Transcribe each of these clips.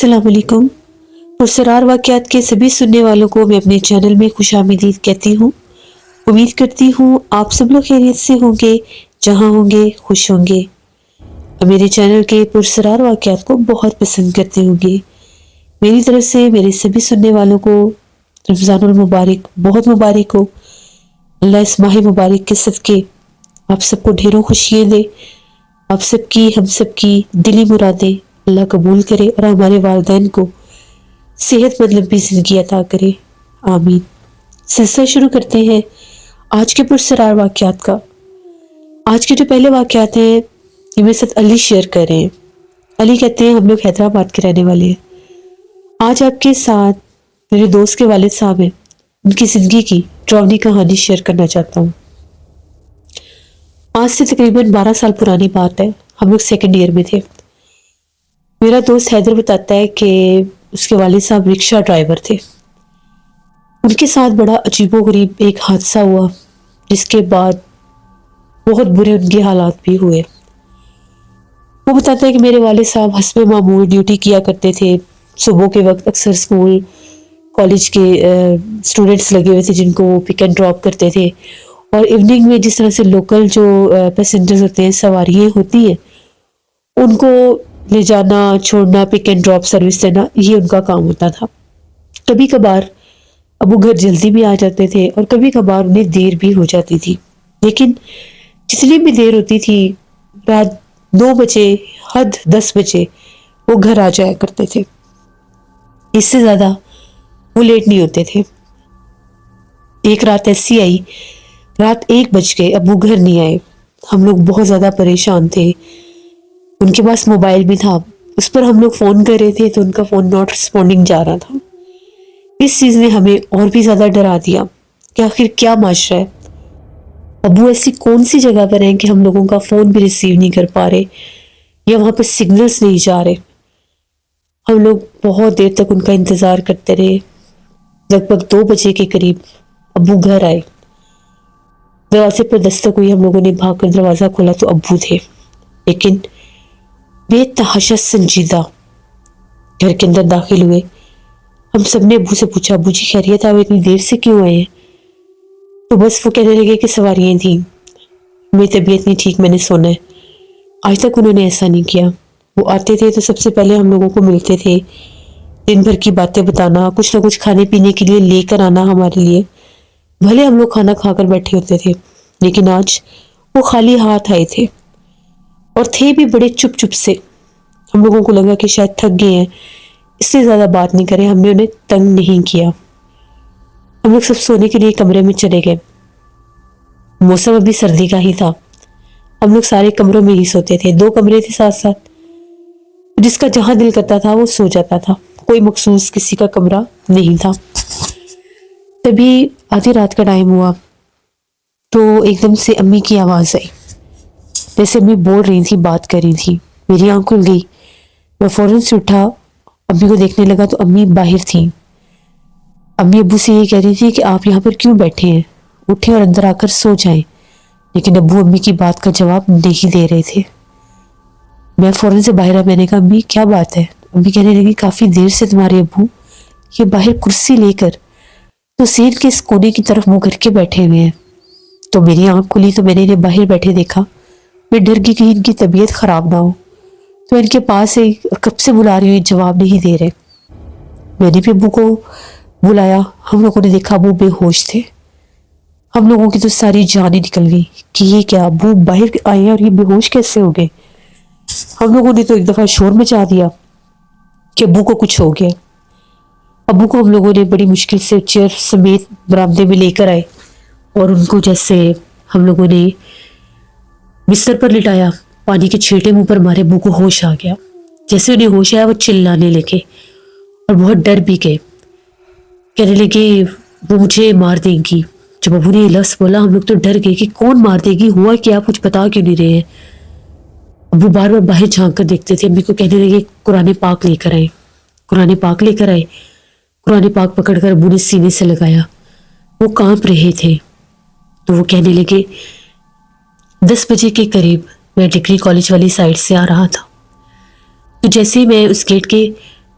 السلام علیکم۔ پرسرار واقعات کے سبھی سننے والوں کو میں اپنے چینل میں خوش آمدید کہتی ہوں۔ امید کرتی ہوں آپ سب لوگ خیریت سے ہوں گے، جہاں ہوں گے خوش ہوں گے اور میرے چینل کے پرسرار واقعات کو بہت پسند کرتے ہوں گے۔ میری طرف سے میرے سبھی سننے والوں کو رمضان المبارک بہت مبارک ہو۔ اللہ اس ماہ مبارک کے صدقے آپ سب کو ڈھیروں خوشیاں دے، آپ سب کی ہم سب کی دلی مرادیں اللہ قبول کرے اور ہمارے والدین کو صحت مند لمبی زندگی عطا کرے، آمین۔ سلسلہ شروع کرتے ہیں آج کے پرسرار واقعات کا۔ آج کے جو پہلے واقعات ہیں یہ میرے ساتھ علی شیئر کر رہے ہیں۔ علی کہتے ہیں ہم لوگ حیدرآباد کے رہنے والے ہیں۔ آج آپ کے ساتھ میرے دوست کے والد صاحب ہیں، ان کی زندگی کی ڈراؤنی کہانی شیئر کرنا چاہتا ہوں۔ آج سے تقریباً 12 سال پرانی بات ہے، ہم لوگ سیکنڈ ایئر میں تھے۔ میرا دوست حیدر بتاتا ہے کہ اس کے والد صاحب رکشہ ڈرائیور تھے۔ ان کے ساتھ بڑا عجیب و غریب ایک حادثہ ہوا، جس کے بعد بہت برے ان کے حالات بھی ہوئے۔ وہ بتاتا ہے کہ میرے والد صاحب حسب معمول ڈیوٹی کیا کرتے تھے۔ صبح کے وقت اکثر اسکول کالج کے اسٹوڈنٹس لگے ہوئے تھے جن کو وہ پک اینڈ ڈراپ کرتے تھے، اور ایوننگ میں جس طرح سے لوکل جو پیسنجرز ہوتے ہیں، سواریاں ہوتی ہیں، ان کو لے جانا چھوڑنا، پک اینڈ ڈراپ سروس دینا، یہ ان کا کام ہوتا تھا۔ کبھی کبھار ابو گھر جلدی بھی آ جاتے تھے اور کبھی کبھار انہیں دیر بھی ہو جاتی تھی، لیکن جتنی بھی دیر ہوتی تھی، رات 9 بجے حد 10 بجے وہ گھر آ جایا کرتے تھے۔ اس سے زیادہ وہ لیٹ نہیں ہوتے تھے۔ ایک رات ایسی آئی، رات 1 بج گئے، ابو گھر نہیں آئے۔ ہم لوگ بہت زیادہ پریشان تھے۔ ان کے پاس موبائل بھی تھا، اس پر ہم لوگ فون کر رہے تھے تو ان کا فون ناٹ رسپونڈنگ جا رہا تھا۔ اس چیز نے ہمیں اور بھی زیادہ ڈرا دیا کہ آخر کیا معاشرہ ہے، ابو ایسی کون سی جگہ پر ہیں کہ ہم لوگوں کا فون بھی ریسیو نہیں کر پا رہے یا وہاں پر سگنلز نہیں جا رہے۔ ہم لوگ بہت دیر تک ان کا انتظار کرتے رہے۔ لگ بھگ 2 بجے کے قریب ابو گھر آئے۔ دروازے پر دستک ہوئی، ہم لوگوں نے بھاگ کر دروازہ کھولا تو ابو تھے، لیکن بے تحاشا سنجیدہ گھر کے اندر داخل ہوئے۔ ہم سب نے ابو سے پوچھا، ابو جی خیریت، آپ اتنی دیر سے کیوں آئے ہیں؟ تو بس وہ کہنے لگے کہ سواریاں تھیں، میری طبیعت نہیں ٹھیک، میں نے سونا ہے۔ آج تک انہوں نے ایسا نہیں کیا۔ وہ آتے تھے تو سب سے پہلے ہم لوگوں کو ملتے تھے، دن بھر کی باتیں بتانا، کچھ نہ کچھ کھانے پینے کے لیے لے کر آنا ہمارے لیے۔ بھلے ہم لوگ کھانا کھا کر بیٹھے ہوتے تھے، لیکن آج وہ خالی ہاتھ آئے تھے اور تھے بھی بڑے چپ چپ سے۔ ہم لوگوں کو لگا کہ شاید تھک گئے ہیں، اس سے زیادہ بات نہیں کریں۔ ہم نے انہیں تنگ نہیں کیا۔ ہم لوگ سب سونے کے لیے کمرے میں چلے گئے۔ موسم ابھی سردی کا ہی تھا۔ ہم لوگ سارے کمروں میں ہی سوتے تھے، 2 کمرے تھے ساتھ ساتھ، جس کا جہاں دل کرتا تھا وہ سو جاتا تھا، کوئی مخصوص کسی کا کمرہ نہیں تھا۔ تبھی آدھی رات کا ٹائم ہوا تو ایک دم سے امی کی آواز آئی، جیسے امی بول رہی تھی، بات کر رہی تھی۔ میری آنکھ کھل گئی، میں فوراً سے اٹھا، امی کو دیکھنے لگا تو امی باہر تھیں۔ امی ابو سے یہ کہہ رہی تھی کہ آپ یہاں پر کیوں بیٹھے ہیں، اٹھیں اور اندر آ کر سو جائیں، لیکن ابو امی کی بات کا جواب نہیں دے رہے تھے۔ میں فوراً سے باہر آ، میں نے کہا امی کیا بات ہے؟ امی کہنے لگی کافی دیر سے تمہارے ابو یہ باہر کرسی لے کر تو سیر کے اس کونے کی طرف منہ کر کے بیٹھے ہوئے ہیں۔ تو میری آنکھ کھلی تو میں نے انہیں باہر بیٹھے دیکھا۔ میں ڈر گئی کہیں ان کی طبیعت خراب نہ ہو، تو ان کے پاس کب سے بلا رہی ہوئی، جواب نہیں دے رہے۔ میں نے بھی ابو کو بلایا، ہم لوگوں نے دیکھا ابو بے ہوش تھے۔ ہم لوگوں کی تو ساری جانیں نکل گئی کہ یہ کیا، ابو باہر آئے ہیں اور یہ بے ہوش کیسے ہو گئے۔ ہم لوگوں نے تو ایک دفعہ شور مچا دیا کہ ابو کو کچھ ہو گیا۔ ابو کو ہم لوگوں نے بڑی مشکل سے چیئر سمیت برآمدے میں لے کر آئے اور ان کو جیسے ہم لوگوں نے بستر پر لٹایا، پانی کے چھینٹے منہ پر مارے، ابو کو ہوش آ گیا۔ جیسے انہیں ہوش آیا وہ چلانے لگے اور بہت ڈر بھی گئے، کہنے لگے وہ مجھے مار دیں گی۔ جب ابو نے یہ لفظ بولا ہم لوگ تو ڈر گئے کہ کون مار دے گی، ہوا کیا، کچھ بتا کیوں نہیں رہے ہیں۔ ابو بار بار باہر جھانک کر دیکھتے تھے، امی کو کہنے لگے قرآن پاک لے کر آئے، قرآن پاک لے کر آئے۔ قرآن پاک پکڑ کر ابو نے سینے سے لگایا، وہ کانپ رہے تھے۔ تو وہ کہنے لگے 10 بجے کے قریب میں ڈگری کالج والی سائڈ سے آ رہا تھا، تو جیسے ہی میں اس گیٹ کے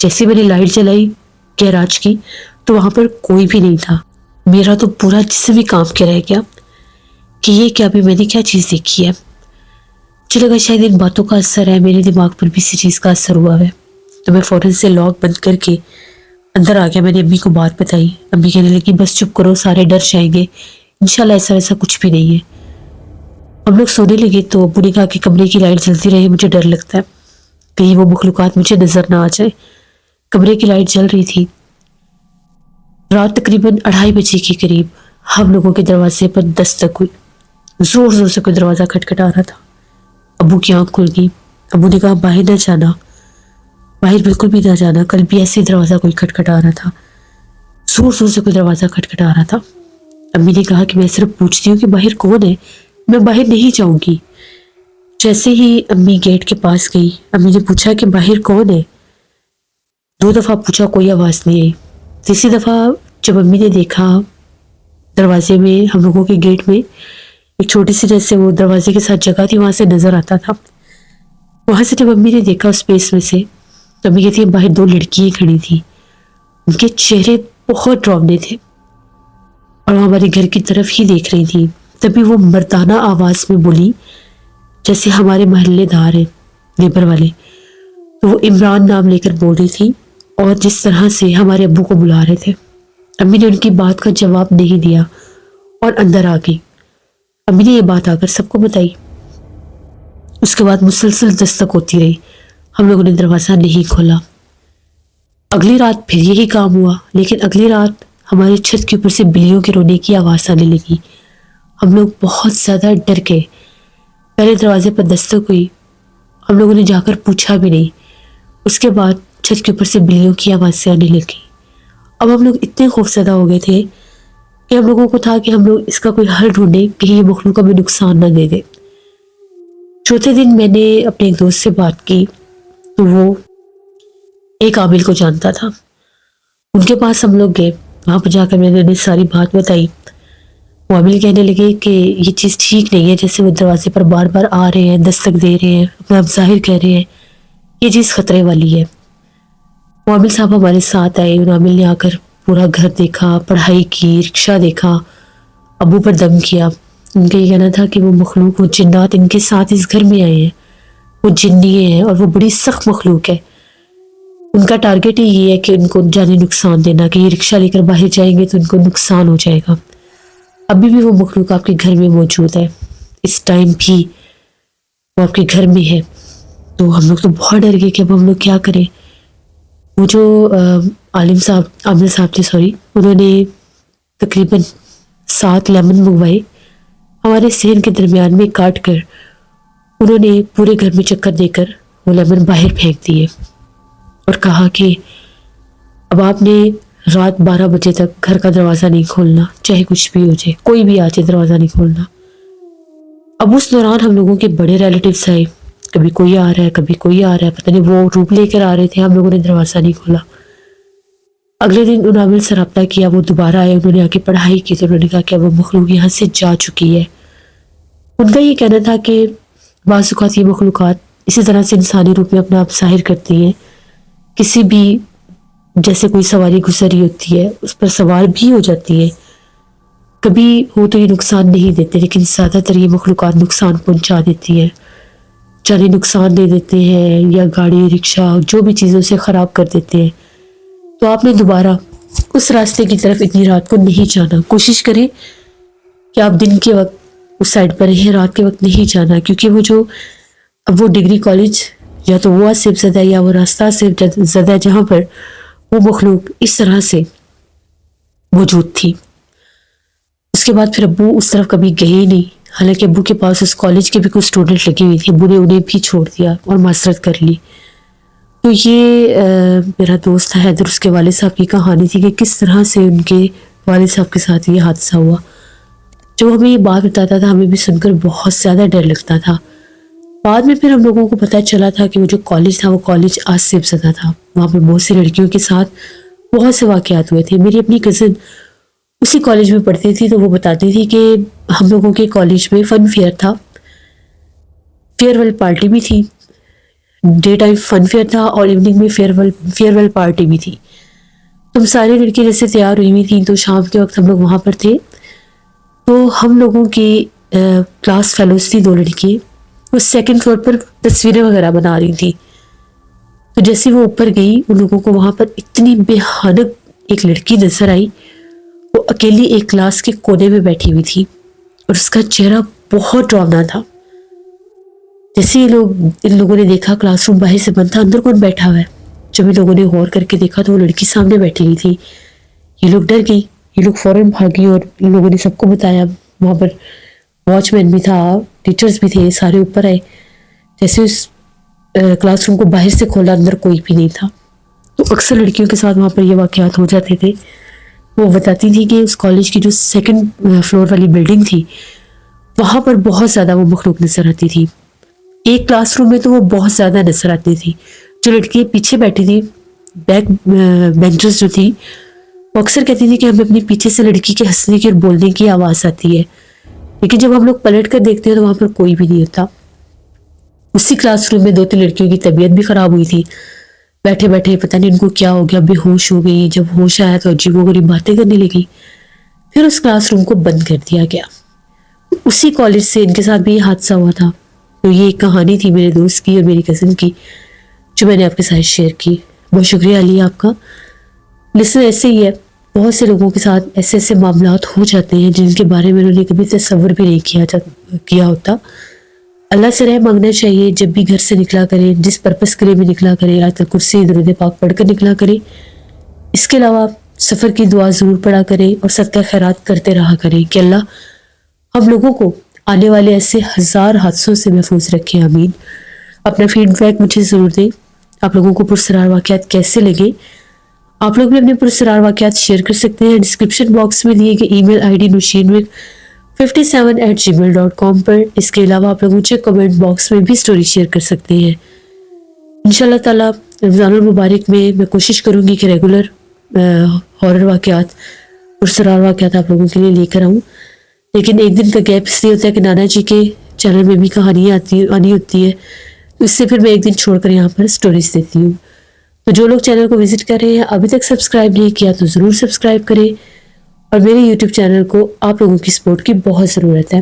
جیسے میں نے لائٹ جلائی گیراج کی تو وہاں پر کوئی بھی نہیں تھا. میرا تو پورا جسم ہی کانپ کے رہ گیا کہ یہ کیا بھی میں نے کیا چیز دیکھی ہے. مجھے لگا شاید ان باتوں کا اثر ہے، میرے دماغ پر بھی اسی چیز کا اثر ہوا ہے. تو میں فوراً سے لاک بند کر کے اندر آ گیا. میں نے امی کو بات بتائی. امی کہنے لگی بس چپ کرو، سارے ڈر جائیں گے، انشاءاللہ ایسا ویسا کچھ بھی نہیں ہے. ہم لوگ سونے لگے تو ابو نے کہا کہ کمرے کی لائٹ جلتی رہے، مجھے ڈر لگتا ہے کہیں وہ مخلوقات مجھے نظر نہ آ جائے. کمرے کی لائٹ جل رہی تھی. رات تقریباً 2:30 بجے کے قریب ہم لوگوں کے دروازے پر دستک ہوئی. زور زور سے کوئی دروازہ کھٹکھٹا رہا تھا. ابو کی آنکھ کھل گئی. ابو نے کہا باہر نہ جانا، باہر بالکل بھی نہ جانا. کل بھی ایسے دروازہ کوئی کھٹکھٹا رہا تھا، زور زور سے کوئی دروازہ کھٹکھٹا رہا تھا. امی نے کہا کہ میں صرف پوچھتی ہوں کہ باہر کون ہے، میں باہر نہیں جاؤں گی. جیسے ہی امی گیٹ کے پاس گئی، امی نے پوچھا کہ باہر کون ہے. 2 دفعہ پوچھا، کوئی آواز نہیں آئی. تیسری دفعہ جب امی نے دیکھا دروازے میں، ہم لوگوں کے گیٹ میں ایک چھوٹی سی جیسے وہ دروازے کے ساتھ جگہ تھی، وہاں سے نظر آتا تھا. وہاں سے جب امی نے دیکھا اس اسپیس میں سے، تو امی کہتی ہے باہر 2 لڑکیاں کھڑی تھی. ان کے چہرے بہت ڈراؤنے تھے اور وہ ہمارے گھر کی طرف ہی دیکھ رہی تھی. تبھی وہ مردانہ آواز میں بولی، جیسے ہمارے محلے دار ہیں نیبر والے، تو وہ عمران نام لے کر بول رہی تھی اور جس طرح سے ہمارے ابو کو بلا رہے تھے. امی نے ان کی بات کا جواب نہیں دیا اور اندر آ گئی. امی نے یہ بات آ کر سب کو بتائی. اس کے بعد مسلسل دستک ہوتی رہی. ہم لوگوں نے دروازہ نہیں کھولا. اگلی رات پھر یہی کام ہوا، لیکن اگلی رات ہماری چھت کے اوپر سے بلیوں کے رونے کی آواز آنے لگی. ہم لوگ بہت زیادہ ڈر گئے. پہلے دروازے پر دستک ہوئی، ہم لوگوں نے جا کر پوچھا بھی نہیں. اس کے بعد چھت کے اوپر سے بلیوں کی آوازیں آنے لگی. اب ہم لوگ اتنے خوفزدہ ہو گئے تھے کہ ہم لوگوں کو تھا کہ ہم لوگ اس کا کوئی حل ڈھونڈیں، کہیں یہ مخلوق ہمیں نقصان نہ دے دے. چوتھے دن میں نے اپنے ایک دوست سے بات کی تو وہ ایک عامل کو جانتا تھا. ان کے پاس ہم لوگ گئے. وہاں پر جا کر میں نے انہیں ساری بات بتائی. وہ عامل کہنے لگے کہ یہ چیز ٹھیک نہیں ہے، جیسے وہ دروازے پر بار بار آ رہے ہیں، دستک دے رہے ہیں، اپنا ظاہر کہہ رہے ہیں، یہ چیز خطرے والی ہے. وہ عامل صاحب ہمارے ساتھ آئے. ان عامل نے آ کر پورا گھر دیکھا، پڑھائی کی، رکشہ دیکھا، ابو پر دم کیا. ان کا یہ کہنا تھا کہ وہ مخلوق، وہ جنات ان کے ساتھ اس گھر میں آئے ہیں، وہ جنیے ہیں اور وہ بڑی سخت مخلوق ہے. ان کا ٹارگٹ ہی یہ ہے کہ ان کو جانی نقصان دینا، کہ یہ رکشہ لے کر باہر جائیں گے تو ان کو نقصان ہو جائے گا. ابھی بھی وہ مخلوق آپ کے گھر میں موجود ہے، اس ٹائم بھی وہ آپ کے گھر میں ہے. تو ہم لوگ تو بہت ڈر گئے کہ اب ہم لوگ کیا کریں. وہ جو عامل صاحب تھے، انہوں نے تقریباً 7 لیمن منگوائے، ہمارے صحن کے درمیان میں کاٹ کر انہوں نے پورے گھر میں چکر دے کر وہ لیمن باہر پھینک دیے اور کہا کہ اب آپ نے رات 12 بجے تک گھر کا دروازہ نہیں کھولنا، چاہے کچھ بھی ہو جائے، کوئی بھی آ جائے دروازہ نہیں کھولنا. اب اس دوران ہم لوگوں کے بڑے ریلیٹیوز آئے. کبھی کوئی آ رہا ہے، کبھی کوئی آ رہا ہے، پتہ نہیں وہ روپ لے کر آ رہے تھے. ہم لوگوں نے دروازہ نہیں کھولا. اگلے دن انہوں نے عامل سے رابطہ کیا، وہ دوبارہ آئے. انہوں نے آ کے پڑھائی کی تو انہوں نے کہا کہ وہ مخلوق یہاں سے جا چکی ہے. ان کا یہ کہنا تھا کہ بعض اوقات یہ مخلوقات اسی طرح سے انسانی روپ میں اپنا آپ ظاہر کرتی ہیں. کسی بھی جیسے کوئی سواری گزری ہوتی ہے اس پر سوار بھی ہو جاتی ہے. کبھی وہ تو یہ نقصان نہیں دیتے، لیکن زیادہ تر یہ مخلوقات نقصان پہنچا دیتی ہیں، جانی نقصان دے دیتے ہیں یا گاڑی رکشہ جو بھی چیزوں سے خراب کر دیتے ہیں. تو آپ نے دوبارہ اس راستے کی طرف اتنی رات کو نہیں جانا. کوشش کریں کہ آپ دن کے وقت اس سائڈ پر رہیں، رات کے وقت نہیں جانا، کیونکہ وہ جو اب وہ ڈگری کالج یا تو وہ آصف زدہ یا وہ راستہ آصف زدہ جہاں پر وہ مخلوق اس طرح سے موجود تھی. اس کے بعد پھر ابو اس طرف کبھی گئے ہی نہیں. حالانکہ ابو کے پاس اس کالج کے بھی کوئی اسٹوڈنٹ لگی ہوئی تھی، ابو نے انہیں بھی چھوڑ دیا اور معذرت کر لی. تو یہ میرا دوست تھا حیدر، اس کے والد صاحب کی کہانی تھی کہ کس طرح سے ان کے والد صاحب کے ساتھ یہ حادثہ ہوا. جو ہمیں یہ بات بتاتا تھا ہمیں بھی سن کر بہت زیادہ ڈر لگتا تھا. بعد میں پھر ہم لوگوں کو پتہ چلا تھا کہ وہ جو کالج تھا وہ کالج آصف زدہ تھا. وہاں پر بہت سی لڑکیوں کے ساتھ بہت سے واقعات ہوئے تھے. میری اپنی کزن اسی کالج میں پڑھتی تھی تو وہ بتاتی تھی کہ ہم لوگوں کے کالج میں فن فیئر تھا، فیئر ویل پارٹی بھی تھی، ڈے ٹائم فن فیئر تھا اور ایوننگ میں فیئر ویل پارٹی بھی تھی. تم ساری لڑکیاں جیسے تیار ہوئی ہوئی تھیں تو شام کے وقت ہم لوگ وہاں پر تھے. تو ہم لوگوں کی کلاس فیلوز تھی 2 لڑکی، وہ 2nd فلور پر تصویریں وغیرہ بنا رہی تھی. تو جیسے وہ اوپر گئی ان لوگوں کو وہاں پر اتنی بھیانک ایک لڑکی نظر آئی. وہ اکیلی ایک کلاس کے کونے میں بیٹھی ہوئی تھی اور اس کا چہرہ بہت ڈراؤنا تھا. جیسے ان لوگوں نے دیکھا کلاس روم باہر سے بند تھا، اندر کون بیٹھا ہوا ہے. جب ان لوگوں نے غور کر کے دیکھا تو وہ لڑکی سامنے بیٹھی ہوئی تھی. یہ لوگ ڈر گئی، یہ لوگ فوراً بھاگی اور ان لوگوں نے سب کو بتایا. وہاں پر واچ مین بھی تھا، ٹیچرز بھی تھے، سارے اوپر آئے. جیسے اس کلاس روم کو باہر سے کھولا اندر کوئی بھی نہیں تھا. تو اکثر لڑکیوں کے ساتھ وہاں پر یہ واقعات ہو جاتے تھے. وہ بتاتی تھی کہ اس کالج کی جو 2nd فلور والی بلڈنگ تھی وہاں پر بہت زیادہ وہ مخلوق نظر آتی تھی. ایک کلاس روم میں تو وہ بہت زیادہ نظر آتی تھی. جو لڑکیاں پیچھے بیٹھی تھی، بیک بینچرز جو تھی، وہ اکثر کہتی تھی کہ ہمیں اپنے پیچھے سے لڑکی کے ہنسنے کی اور بولنے کی آواز آتی ہے. لیکن جب ہم لوگ پلٹ کر دیکھتے ہیں تو وہاں پر کوئی بھی نہیں ہوتا. اسی کلاس روم میں 2-3 لڑکیوں کی طبیعت بھی خراب ہوئی تھی. بیٹھے بیٹھے پتہ نہیں ان کو کیا ہو گیا، بے ہوش ہو گئی. جب ہوش آیا تو عجیب و غریب باتیں کرنے لگی. پھر اس کلاس روم کو بند کر دیا گیا. اسی کالج سے ان کے ساتھ بھی یہ حادثہ ہوا تھا. تو یہ ایک کہانی تھی میرے دوست کی اور میری کزن کی جو میں نے آپ کے ساتھ شیئر کی. بہت شکریہ علی آپ کا. لسن ایسے ہی ہے، بہت سے لوگوں کے ساتھ ایسے معاملات ہو جاتے ہیں جن کے بارے میں انہوں نے کبھی تصور بھی نہیں کیا ہوتا. اللہ سے رحم مانگنا چاہیے جب بھی گھر سے نکلا کریں، جس پرپس کے لیے بھی نکلا کریں. آیت الکرسی درود پاک پڑھ کر نکلا کریں. اس کے علاوہ سفر کی دعا ضرور پڑھا کریں اور صدقہ خیرات کرتے رہا کریں کہ اللہ ہم لوگوں کو آنے والے ایسے 1000 حادثوں سے محفوظ رکھیں. آمین. اپنا فیڈ بیک مجھے ضرور دیں. آپ لوگوں کو پرسرار واقعات کیسے لگے؟ آپ لوگ بھی اپنے پرسرار واقعات شیئر کر سکتے ہیں ڈسکرپشن باکس میں دیے گئے ای میل آئی ڈی nushinwik57@gmail.com پر. اس کے علاوہ آپ لوگ مجھے کمنٹ باکس میں بھی سٹوری شیئر کر سکتے ہیں. انشاءاللہ تعالیٰ رمضان المبارک میں کوشش کروں گی کہ ریگولر ہارر واقعات پرسرار واقعات آپ لوگوں کے لیے لے کر آؤں. لیکن ایک دن کا گیپ اس لیے ہوتا ہے کہ نانا جی کے چینل میں بھی کہانیاں آنی ہوتی ہے. اس سے پھر میں ایک دن چھوڑ کر یہاں پر سٹوریز دیتی ہوں. تو جو لوگ چینل کو وزٹ کر رہے ہیں ابھی تک سبسکرائب نہیں کیا تو ضرور سبسکرائب کریں. اور میرے یوٹیوب چینل کو آپ لوگوں کی سپورٹ کی بہت ضرورت ہے.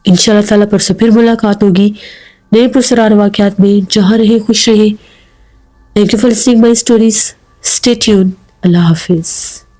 انشاءاللہ تعالیٰ پرسوں پھر ملاقات ہوگی نئے پرسرار واقعات میں. جہاں رہے خوش رہے. Thank you for listening my stories. Stay tune. اللہ حافظ.